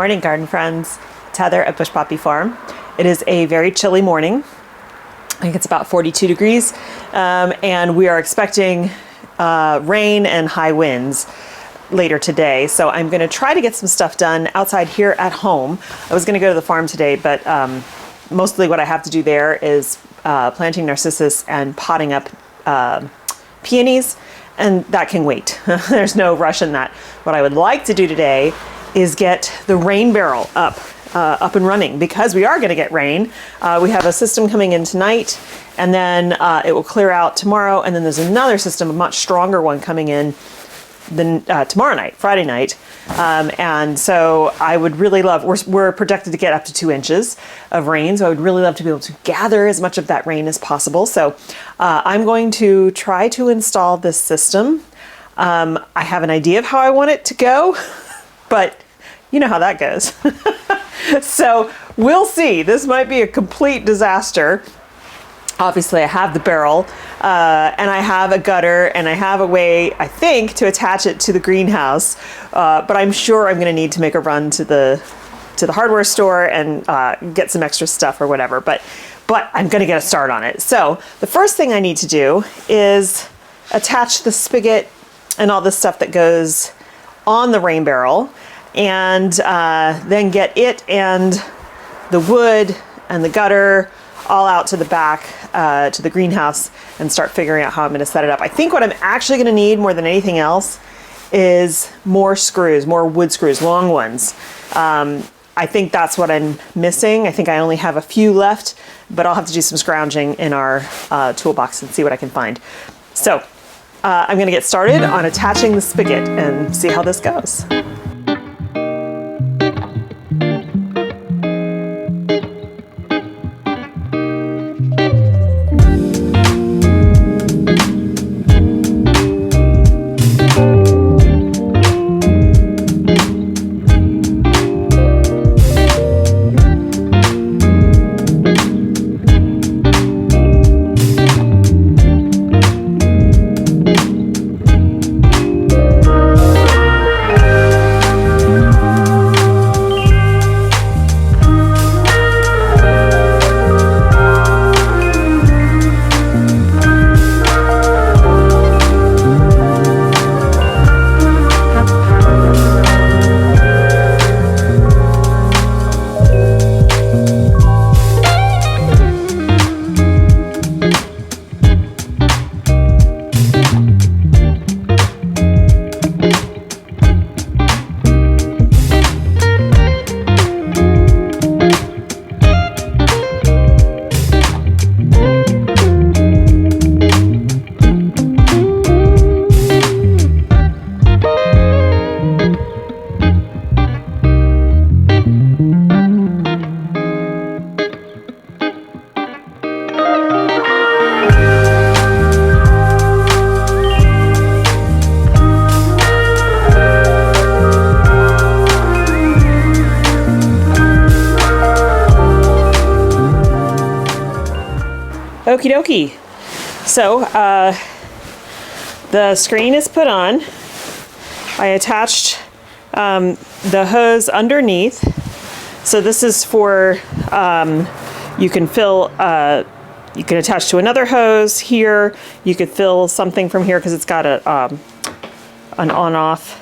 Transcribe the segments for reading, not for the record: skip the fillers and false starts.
morning, garden friends. It's Heather at Bush Poppy Farm. It is a very chilly morning. I think it's about 42 degrees, and we are expecting rain and high winds later today. So I'm going to try to get some stuff done outside here at home. I was going to go to the farm today, but mostly what I have to do there is planting narcissus and potting up peonies, and that can wait. There's no rush in that. What I would like to do today is get the rain barrel up and running, because we are going to get rain. We have a system coming in tonight, and then it will clear out tomorrow, and then there's another system, a much stronger one, coming in tomorrow night, Friday night. And so I would really love, we're projected to get up to 2 inches of rain, so I would really love to be able to gather as much of that rain as possible. So I'm going to try to install this system. I have an idea of how I want it to go, but you know how that goes. So we'll see. This might be a complete disaster. Obviously, I have the barrel, and I have a gutter, and I have a way, I think, to attach it to the greenhouse. But I'm sure I'm going to need to make a run to the hardware store and get some extra stuff or whatever. But I'm going to get a start on it. So the first thing I need to do is attach the spigot and all the stuff that goes on the rain barrel, and then get it and the wood and the gutter all out to the back to the greenhouse and start figuring out how I'm going to set it up. I think what I'm actually going to need more than anything else is more screws, more wood screws, long ones. I think that's what I'm missing. I think I only have a few left, but I'll have to do some scrounging in our toolbox and see what I can find. So I'm going to get started on attaching the spigot and see how this goes. Okie dokie. So the screen is put on. I attached the hose underneath. So this is for, you can fill, you can attach to another hose here. You could fill something from here because it's got an on-off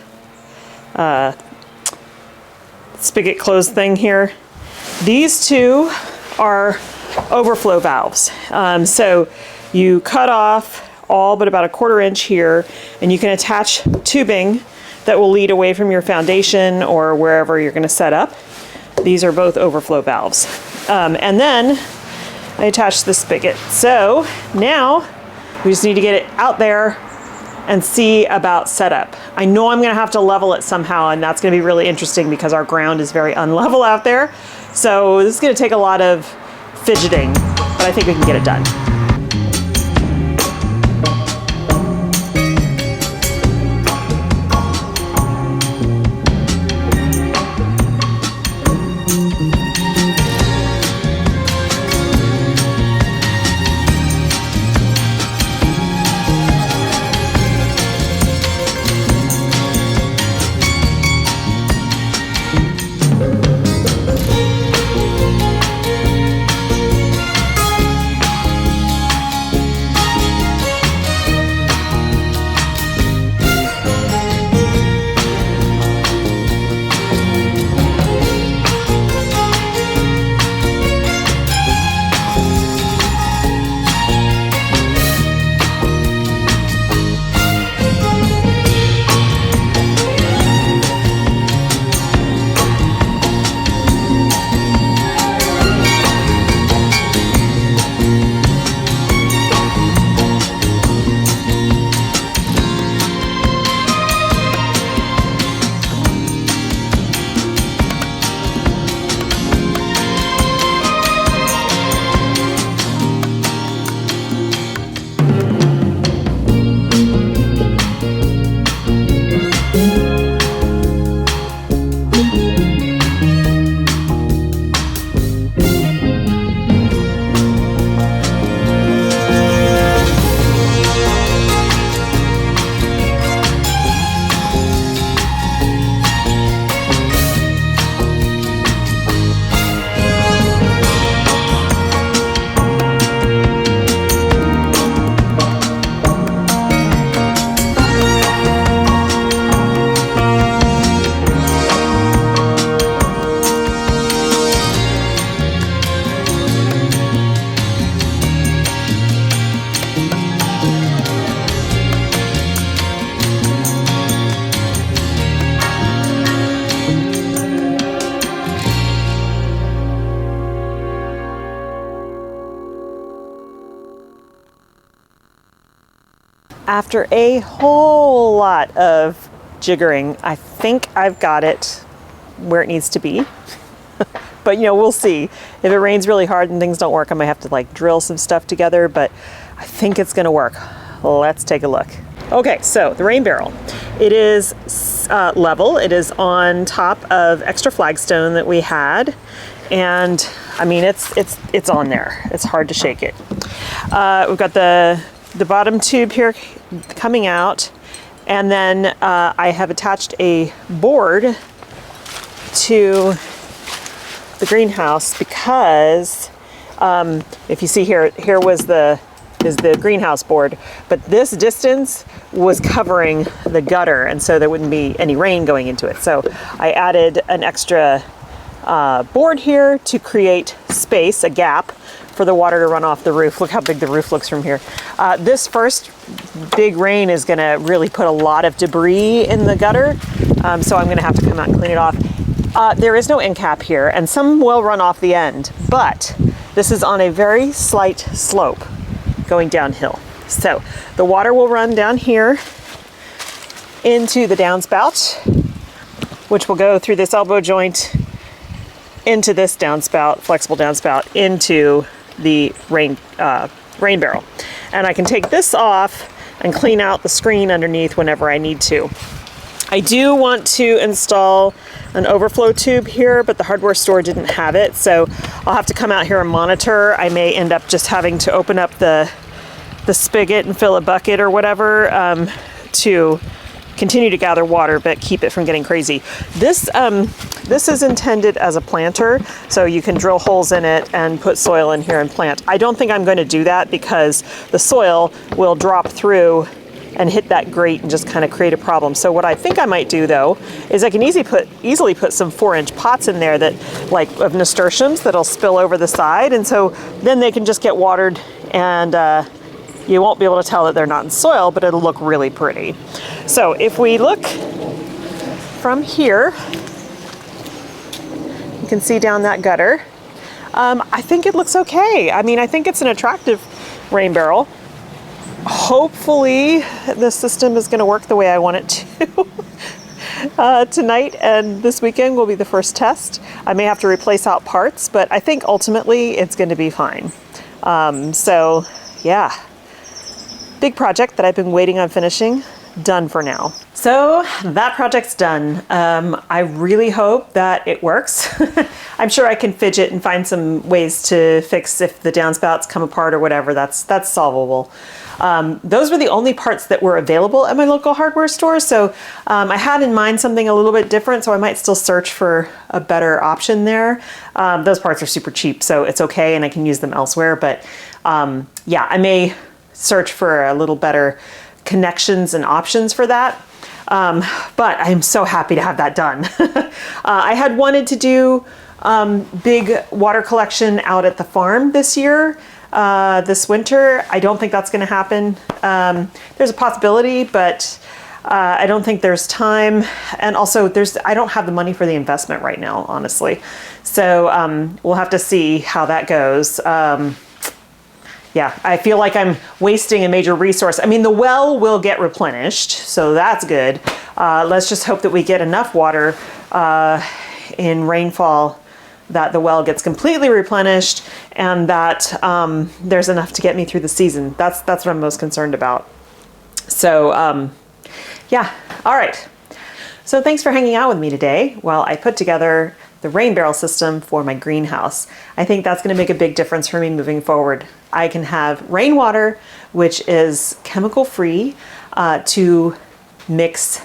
spigot close thing here. These two are overflow valves. So you cut off all but about a 1/4 inch here, and you can attach tubing that will lead away from your foundation or wherever you're going to set up. These are both overflow valves. And then I attach the spigot. So now we just need to get it out there and see about setup. I know I'm going to have to level it somehow, and that's going to be really interesting because our ground is very unlevel out there. So this is going to take a lot of fidgeting, but I think we can get it done. After a whole lot of jiggering, I think I've got it where it needs to be. But you know, we'll see. If it rains really hard and things don't work, I might have to like drill some stuff together, but I think it's gonna work. Let's take a look. Okay, so the rain barrel. It is level. It is on top of extra flagstone that we had. And I mean, it's on there. It's hard to shake it. We've got the bottom tube here coming out. And then I have attached a board to the greenhouse because if you see here is the greenhouse board, but this distance was covering the gutter, and so there wouldn't be any rain going into it. So I added an extra board here to create space, a gap, for the water to run off the roof. Look how big the roof looks from here. This first big rain is gonna really put a lot of debris in the gutter, so I'm gonna have to come out and clean it off. There is no end cap here, and some will run off the end, but this is on a very slight slope going downhill. So the water will run down here into the downspout, which will go through this elbow joint into this downspout, flexible downspout, into the rain barrel. And I can take this off and clean out the screen underneath whenever I need to. I do want to install an overflow tube here, but the hardware store didn't have it, so I'll have to come out here and monitor. I may end up just having to open up the spigot and fill a bucket or whatever to continue to gather water, but keep it from getting crazy. This is intended as a planter, so you can drill holes in it and put soil in here and plant. I don't think I'm going to do that because the soil will drop through and hit that grate and just kind of create a problem. So what I think I might do though is I can easily put some 4-inch pots in there that of nasturtiums that'll spill over the side, and so then they can just get watered, and you won't be able to tell that they're not in soil, but it'll look really pretty. So if we look from here, you can see down that gutter. I think it looks okay. I mean, I think it's an attractive rain barrel. Hopefully the system is going to work the way I want it to. Tonight and this weekend will be the first test. I may have to replace out parts, but I think ultimately it's going to be fine. So yeah, big project that I've been waiting on finishing, done for now. So that project's done. I really hope that it works. I'm sure I can fidget and find some ways to fix if the downspouts come apart or whatever. That's solvable. Those were the only parts that were available at my local hardware store. So I had in mind something a little bit different, so I might still search for a better option there. Those parts are super cheap, so it's okay, and I can use them elsewhere. But yeah, I may search for a little better connections and options for that. But I'm so happy to have that done. I had wanted to do big water collection out at the farm this year. This winter. I don't think that's going to happen. There's a possibility, but I don't think there's time. And also I don't have the money for the investment right now, honestly. So we'll have to see how that goes. Yeah, I feel like I'm wasting a major resource. I mean, the well will get replenished, so that's good. Let's just hope that we get enough water in rainfall that the well gets completely replenished, and that there's enough to get me through the season. That's what I'm most concerned about. So yeah, all right. So thanks for hanging out with me today while I put together the rain barrel system for my greenhouse. I think that's going to make a big difference for me moving forward. I can have rainwater, which is chemical free, to mix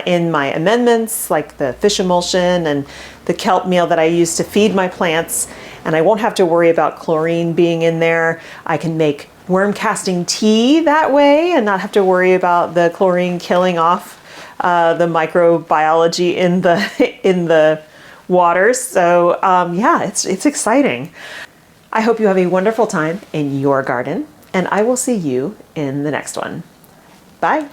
in my amendments, like the fish emulsion and the kelp meal that I use to feed my plants, and I won't have to worry about chlorine being in there. I can make worm casting tea that way and not have to worry about the chlorine killing off the microbiology in the water. So yeah, it's exciting. I hope you have a wonderful time in your garden, and I will see you in the next one. Bye.